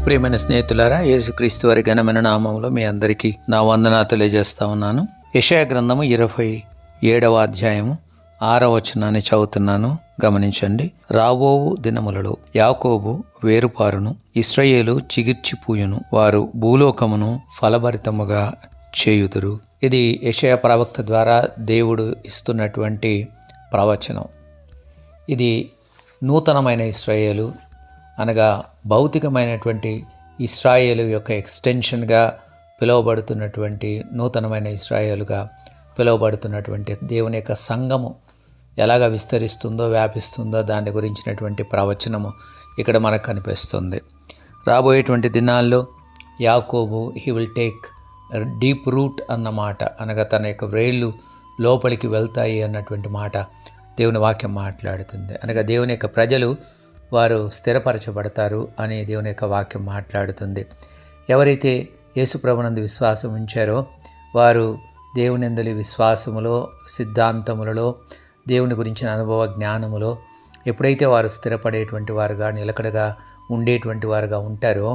ప్రియమైన స్నేహితులారా, యేసుక్రీస్తు వారి ఘనమైన నామంలో మీ అందరికీ నా వందనాలు తెలియజేస్తా ఉన్నాను. యెషయా గ్రంథము 27వ అధ్యాయము 6వ వచనాన్ని చదువుతున్నాను, గమనించండి. రాబోవు దినములలో యాకోబు వేరుపారును, ఇశ్రాయేలు చిగిర్చిపూయును, వారు భూలోకమును ఫలభరితముగా చేయుదురు. ఇది యెషయా ప్రవక్త ద్వారా దేవుడు ఇస్తున్నటువంటి ప్రవచనం. ఇది నూతనమైన ఇశ్రాయేలు అనగా భౌతికమైనటువంటి ఇశ్రాయేలు యొక్క ఎక్స్టెన్షన్గా పిలువబడుతున్నటువంటి నూతనమైన ఇశ్రాయేలుగా పిలువబడుతున్నటువంటి దేవుని యొక్క సంఘము ఎలాగ విస్తరిస్తుందో, వ్యాపిస్తుందో దాని గురించినటువంటి ప్రవచనము ఇక్కడ మనకు కనిపిస్తుంది. రాబోయేటువంటి దినాల్లో యాకోబు he will take deep root అన్నమాట, అనగా తన యొక్క వ్రేళ్ళు లోపలికి వెళ్తాయి అన్నటువంటి మాట దేవుని వాక్యం మాట్లాడుతుంది. అనగా దేవుని యొక్క ప్రజలు వారు స్థిరపరచబడతారు అని దేవుని యొక్క వాక్యం మాట్లాడుతుంది. ఎవరైతే యేసుప్రభునందు విశ్వాసం ఉంచారో వారు దేవునిందలి విశ్వాసములో, సిద్ధాంతములలో, దేవుని గురించిన అనుభవ జ్ఞానములో ఎప్పుడైతే వారు స్థిరపడేటువంటి వారుగా, నిలకడగా ఉండేటువంటి వారుగా ఉంటారో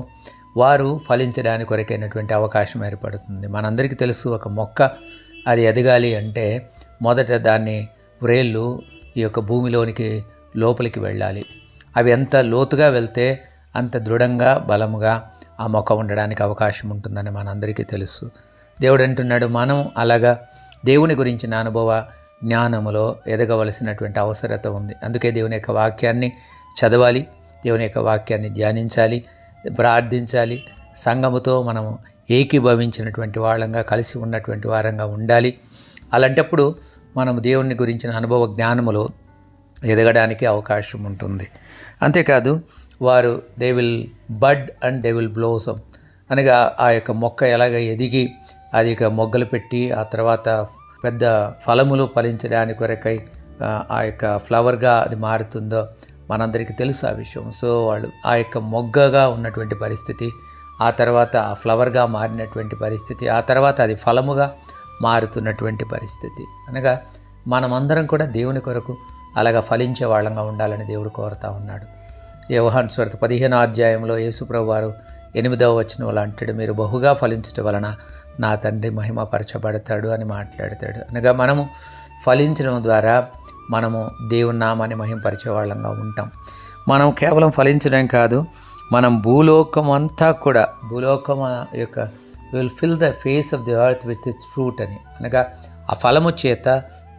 వారు ఫలించడానికి కొరకైనటువంటి అవకాశం ఏర్పడుతుంది. మనందరికీ తెలుసు, ఒక మొక్క అది ఎదగాలి అంటే మొదట దాన్ని వ్రేళ్ళు ఈ యొక్క భూమిలోనికి లోపలికి వెళ్ళాలి. అవి ఎంత లోతుగా వెళ్తే అంత దృఢంగా, బలముగా ఆ మొక్క ఉండడానికి అవకాశం ఉంటుందని మనందరికీ తెలుసు. దేవుడు అంటున్నాడు, మనం అలాగా దేవుని గురించిన అనుభవ జ్ఞానములో ఎదగవలసినటువంటి అవసరత ఉంది. అందుకే దేవుని యొక్క వాక్యాన్ని చదవాలి, దేవుని యొక్క వాక్యాన్ని ధ్యానించాలి, ప్రార్థించాలి, సంఘముతో మనము ఏకీభవించినటువంటి వాళ్ళంగా, కలిసి ఉన్నటువంటి వారంగా ఉండాలి. అలాంటప్పుడు మనము దేవుని గురించిన అనుభవ జ్ఞానములో ఎదగడానికి అవకాశం ఉంటుంది. అంతేకాదు, వారు they will bud and they will blossom, అనగా ఆ యొక్క మొక్క ఎలాగ ఎదిగి అది ఇక మొగ్గలు పెట్టి ఆ తర్వాత పెద్ద ఫలములు ఫలించడానికి కొరకై ఆ యొక్క ఫ్లవర్గా అది మారుతుందో మనందరికీ తెలుసు ఆ విషయం. సో వాళ్ళు ఆ యొక్క మొగ్గగా ఉన్నటువంటి పరిస్థితి, ఆ తర్వాత ఆ ఫ్లవర్గా మారినటువంటి పరిస్థితి, ఆ తర్వాత అది ఫలముగా మారుతున్నటువంటి పరిస్థితి. అనగా మనమందరం కూడా దేవుని కొరకు అలాగా ఫలించే వాళ్ళంగా ఉండాలని దేవుడు కోరుతా ఉన్నాడు. యోహాను సువార్త 15వ అధ్యాయంలో యేసుప్రభు వారు 8వ వచనంలో అంటాడు, మీరు బహుగా ఫలించటం వలన నా తండ్రి మహిమపరచబడతాడు అని మాట్లాడతాడు. అనగా మనము ఫలించడం ద్వారా మనము దేవుని నామాన్ని మహిమపరిచే వాళ్ళంగా ఉంటాం. మనం కేవలం ఫలించడం కాదు, మనం భూలోకం అంతా కూడా, భూలోకం యొక్క will fill the face of the earth with its fruit అని, అనగా ఆ ఫలము చేత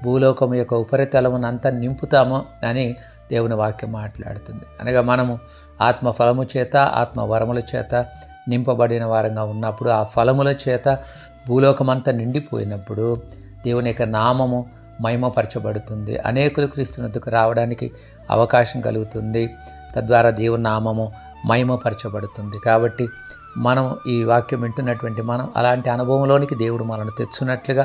భూలోకం యొక్క ఉపరితలమును అంతా నింపుతాము అని దేవుని వాక్యం మాట్లాడుతుంది. అనగా మనము ఆత్మ ఫలము చేత, ఆత్మ వరముల చేత నింపబడిన వారంగా ఉన్నప్పుడు, ఆ ఫలముల చేత భూలోకమంతా నిండిపోయినప్పుడు దేవుని యొక్క నామము మహిమపరచబడుతుంది. అనేకులు క్రీస్తునొద్దకు రావడానికి అవకాశం కలుగుతుంది. తద్వారా దేవుని నామము మహిమపరచబడుతుంది. కాబట్టి మనం ఈ వాక్యం వింటున్నటువంటి మనం అలాంటి అనుభవంలోనికి దేవుడు మనల్ని తెచ్చున్నట్లుగా,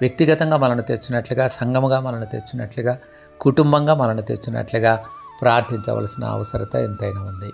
వ్యక్తిగతంగా మనల్ని తెచ్చినట్లుగా, సంఘముగా మనల్ని తెచ్చినట్లుగా, కుటుంబంగా మనల్ని తెచ్చినట్లుగా ప్రార్థించవలసిన అవసరత ఎంతైనా ఉంది.